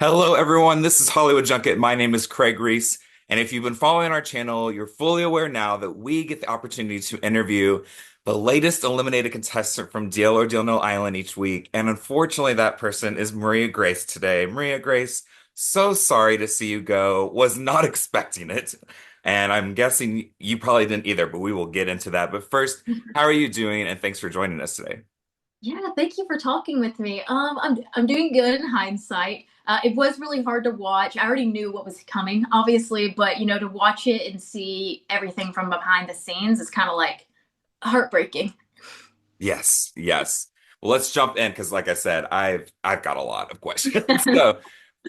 Hello, everyone. This is Hollywood Junket. My name is Craig Ries. And if you've been following our channel, you're fully aware now that we get the opportunity to interview the latest eliminated contestant from Deal or Deal No Island each week. And unfortunately, that person is Maria Grace today. Maria Grace, so sorry to see you go. Was not expecting it. And I'm guessing you probably didn't either, but we will get into that. But first, how are you doing? And thanks for joining us today. Yeah, thank you for talking with me. I'm doing good in hindsight. It was really hard to watch. I already knew what was coming, obviously, but to watch it and see everything from behind the scenes is kind of like heartbreaking. Yes, yes. Well, let's jump in because, like I said, I've got a lot of questions. So,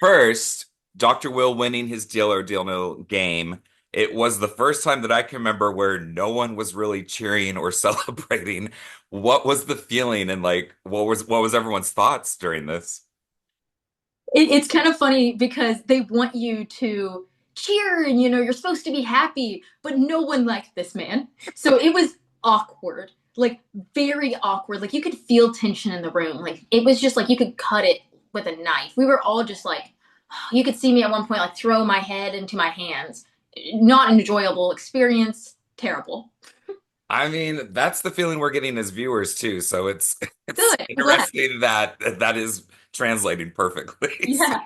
first, Dr. Will winning his Deal or Deal No game. It was the first time that I can remember where no one was really cheering or celebrating. What was the feeling and like what was everyone's thoughts during this? It's kind of funny because they want you to cheer and you're supposed to be happy, but no one liked this man. So it was awkward, like very awkward. Like you could feel tension in the room. Like it was just like you could cut it with a knife. We were all just like, you could see me at one point like throw my head into my hands. Not an enjoyable experience. Terrible. I mean, that's the feeling we're getting as viewers too. So it's Good. I'm glad. interesting that that is translating perfectly. Yeah.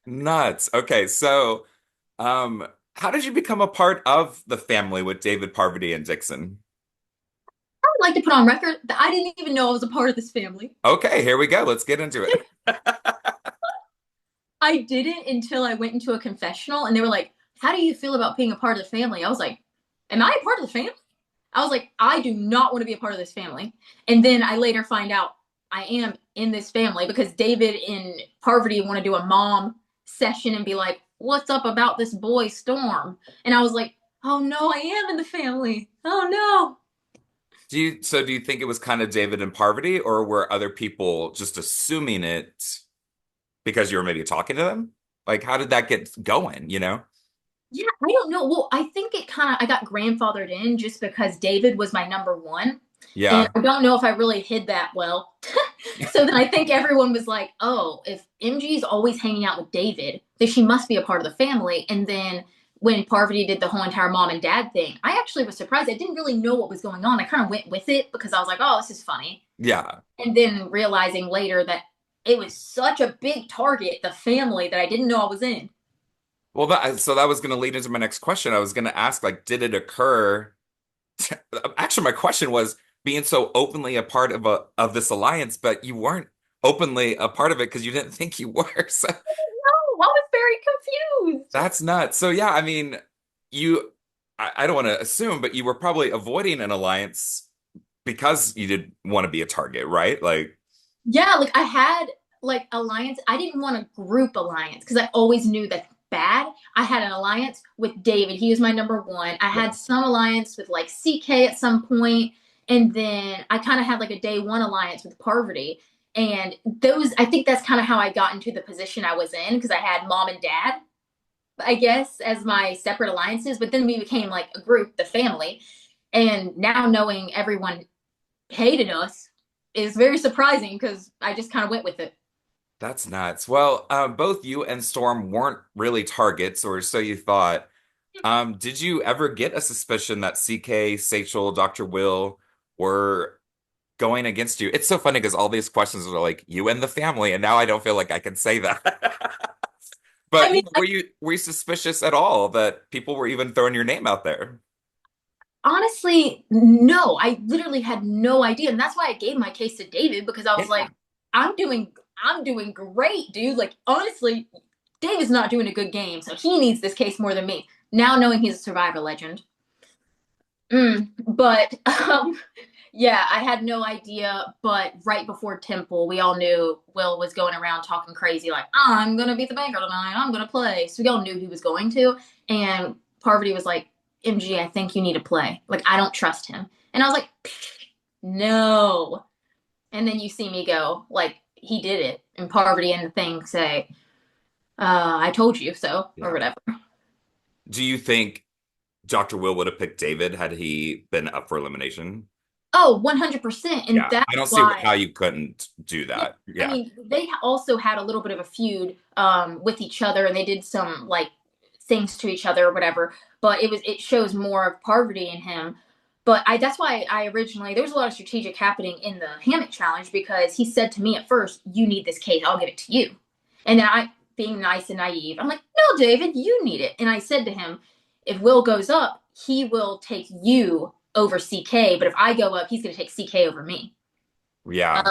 Nuts. Okay, so how did you become a part of the family with David, Parvati, and Dixon? I would like to put on record that I didn't even know I was a part of this family. Okay, here we go. Let's get into it. I didn't until I went into a confessional and they were like, how do you feel about being a part of the family? I was like, am I a part of the family? I was like, I do not want to be a part of this family. And then I later find out I am in this family because David and Parvati want to do a mom session and be like, what's up about this boy Storm? And I was like, oh no, I am in the family. Oh no. Do you think it was kind of David and Parvati, or were other people just assuming it because you were maybe talking to them? Like, how did that get going, you know? Yeah, I don't know. Well, I think I got grandfathered in just because David was my number one. And Yeah. I don't know if I really hid that well. So then I think everyone was like, oh, if MG is always hanging out with David, then she must be a part of the family. And then when Parvati did the whole entire mom and dad thing, I actually was surprised. I didn't really know what was going on. I kind of went with it because I was like, oh, this is funny. Yeah. And then realizing later that it was such a big target, the family, that I didn't know I was in. Well, that was going to lead into my next question. I was going to ask, like, did it occur? Actually, my question was being so openly a part of this alliance, but you weren't openly a part of it because you didn't think you were. So Oh, I was very confused. that's nuts. So yeah, I mean, you, I don't want to assume, but you were probably avoiding an alliance because you did want to be a target, right? Like, Yeah, like I had like alliance. I didn't want a group alliance because I always knew that's bad. I had an alliance with David. He was my number one. I yeah, had some alliance with like CK at some point, and then I kind of had like a day one alliance with Parvati. And those, I think that's kind of how I got into the position I was in because I had mom and dad, I guess, as my separate alliances. But then we became like a group, the family. And now knowing everyone hated us is very surprising because I just kind of went with it. that's nuts. Well, both you and Storm weren't really targets, or so you thought. Did you ever get a suspicion that CK, Seychelle, Dr. Will were going against you? It's so funny because all these questions are like you and the family, and now I don't feel like I can say that. I But mean, you know, were you suspicious at all that people were even throwing your name out there? honestly, no. I literally had no idea, and that's why I gave my case to David because I was Yeah. like, I'm doing, I'm doing great, dude. Like honestly, David's not doing a good game, so he needs this case more than me. Now knowing he's a survivor legend. But yeah, I had no idea. But right before Temple, we all knew Will was going around talking crazy, like, I'm going to beat the banker tonight. I'm going to play. So we all knew he was going to. And Parvati was like, MG, I think you need to play. Like, I don't trust him. And I was like, no. And then you see me go, like, he did it. And Parvati and the thing say, I told you so, or Yeah. whatever. Do you think Dr. Will would have picked David had he been up for elimination? Oh, 100%. And Yeah, that's I don't see why, how you couldn't do yeah, that. I Yeah. mean, they also had a little bit of a feud with each other and they did some like things to each other or whatever, but it shows more of Parvati in him. But I that's why I originally there was a lot of strategic happening in the hammock challenge because he said to me at first, "You need this case, I'll give it to you." And then I being nice and naive, I'm like, "No, David, you need it." And I said to him, "If Will goes up, he will take you over CK, but if I go up, he's going to take CK over me." Yeah.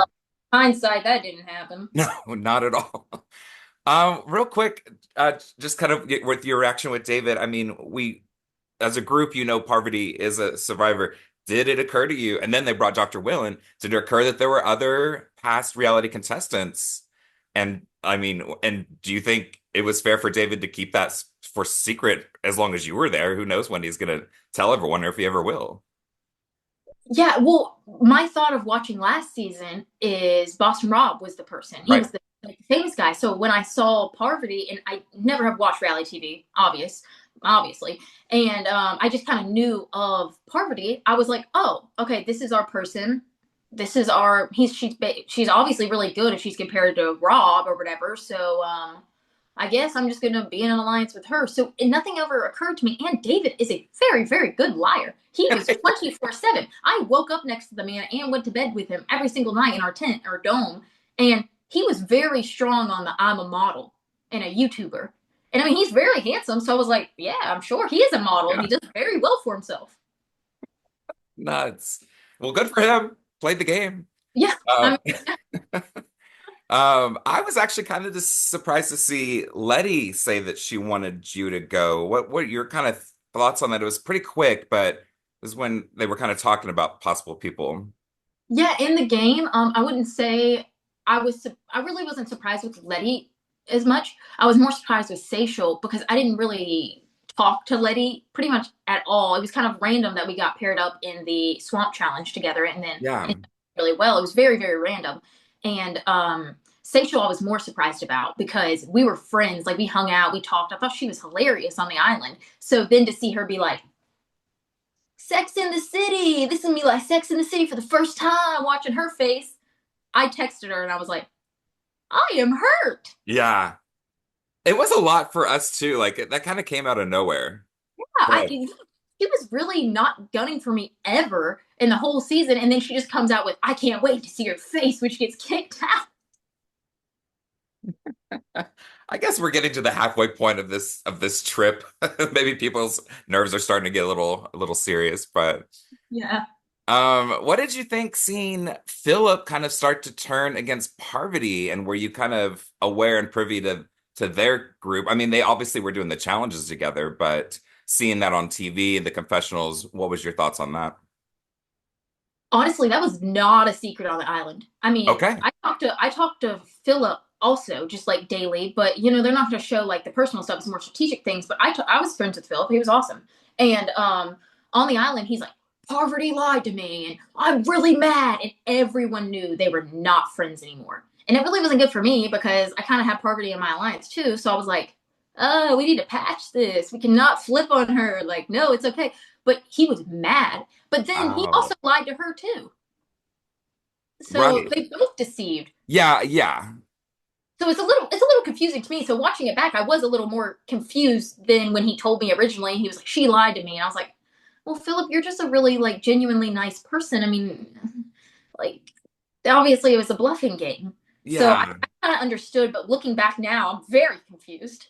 Hindsight, that didn't happen. No, not at all. Real quick, just kind of with your reaction with David, I mean, we as a group, Parvati is a survivor. Did it occur to you? And then they brought Dr. Will in. Did it occur that there were other past reality contestants? And I mean, and do you think it was fair for David to keep that for secret as long as you were there? Who knows when he's gonna tell everyone or if he ever will? Yeah, well, my thought of watching last season is Boston Rob was the person. He Right. was the like, famous guy. So when I saw Parvati, and I never have watched reality TV, obviously, and I just kind of knew of Parvati. I was like, oh, okay, this is our person. This is our. She's obviously really good if she's compared to Rob or whatever. So I guess I'm just going to be in an alliance with her. So nothing ever occurred to me. And David is a very, very good liar. He was 24/7. I woke up next to the man and went to bed with him every single night in our tent or dome. And he was very strong on the I'm a model and a YouTuber. And I mean, he's very handsome. So I was like, yeah, I'm sure he is a model and Yeah. he does very well for himself. Nuts. Well, good for him. Played the game. Yeah. I Uh, mean, I was actually kind of just surprised to see Letty say that she wanted you to go. What your kind of thoughts on that? It was pretty quick, but it was when they were kind of talking about possible people. yeah, in the game, I wouldn't say I really wasn't surprised with Letty as much. I was more surprised with Seychelle because I didn't really talk to Letty pretty much at all. It was kind of random that we got paired up in the swamp challenge together and then Yeah. and really well. It was very, very random. And Seychelle I was more surprised about because we were friends. Like we hung out, we talked. I thought she was hilarious on the island. So then to see her be like, Sex in the City. This is me like Sex in the City for the first time watching her face. I texted her and I was like, I am hurt. Yeah. It was a lot for us too. Like that kind of came out of nowhere. Yeah, But she was really not gunning for me ever in the whole season. And then she just comes out with, I can't wait to see your face when she gets kicked out. I guess we're getting to the halfway point of this trip. Maybe people's nerves are starting to get a little serious, but Yeah. what did you think seeing Philip kind of start to turn against Parvati, and were you kind of aware and privy to their group? I mean, they obviously were doing the challenges together, but seeing that on TV, the confessionals, what was your thoughts on that? Honestly, that was not a secret on the island. I mean, Okay. I talked to Philip also just like daily, but you know they're not going to show like the personal stuff, it's more strategic things. But I was friends with Philip. He was awesome, and on the island he's like Parvati lied to me, and I'm really mad, and everyone knew they were not friends anymore. And it really wasn't good for me because I kind of had Parvati in my alliance too. So I was like, oh, we need to patch this. We cannot flip on her. Like, no, it's okay. But he was mad. But then he Oh, also lied to her too. So right. they both deceived. Yeah, yeah. So it's a little confusing to me. So watching it back, I was a little more confused than when he told me originally. He was like, "She lied to me," and I was like, "Well, Philip, you're just a really like genuinely nice person. I mean, like obviously it was a bluffing game." So I Yeah. kind of understood, but looking back now, I'm very confused.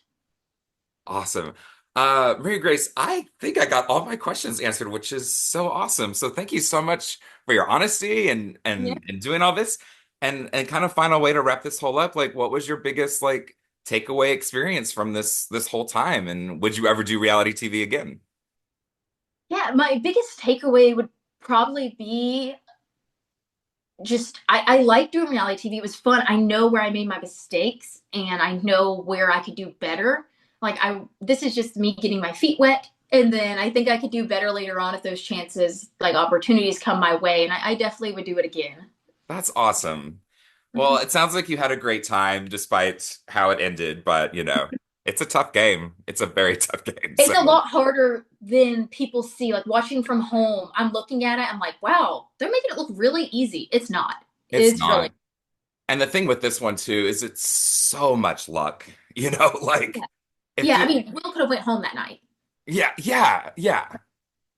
Awesome. Mary Grace, I think I got all my questions answered, which is so awesome. So thank you so much for your honesty and Yeah. and doing all this. And kind of final way to wrap this whole up, like what was your biggest like takeaway experience from this whole time? And would you ever do reality TV again? Yeah, my biggest takeaway would probably be just I like doing reality TV. It was fun. I know where I made my mistakes and I know where I could do better. Like I this is just me getting my feet wet. And then I think I could do better later on if those chances, like opportunities come my way. And I definitely would do it again. That's awesome. Well, it sounds like you had a great time despite how it ended, but It's a tough game. It's a very tough game. It's So a lot harder than people see. Like watching from home, I'm looking at it, I'm like, wow, they're making it look really easy. It's not. it's It's really, not. And the thing with this one too is it's so much luck. Like yeah. if Yeah, I you mean, Will could have went home that night. yeah, yeah, yeah.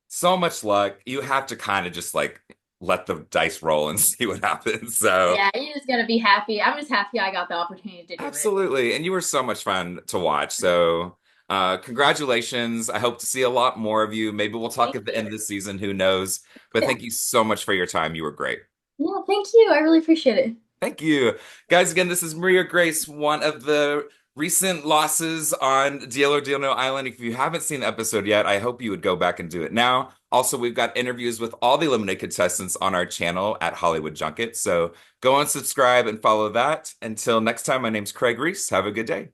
So much luck. You have to kind of just like let the dice roll and see what happens. So Yeah, you just gotta be happy. I'm just happy I got the opportunity to do it. absolutely. And you were so much fun to watch. So congratulations. I hope to see a lot more of you. Maybe we'll talk Thank at the you. end of the season. Who knows? But Yeah. thank you so much for your time. You were great. Yeah, thank you. I really appreciate it. Thank you. Guys, again, this is Maria Grace, one of the recent losses on Deal or Deal No Island. If you haven't seen the episode yet, I hope you would go back and do it now. Also, we've got interviews with all the eliminated contestants on our channel at Hollywood Junket. So go and subscribe and follow that. Until next time, my name's Craig Reese. Have a good day.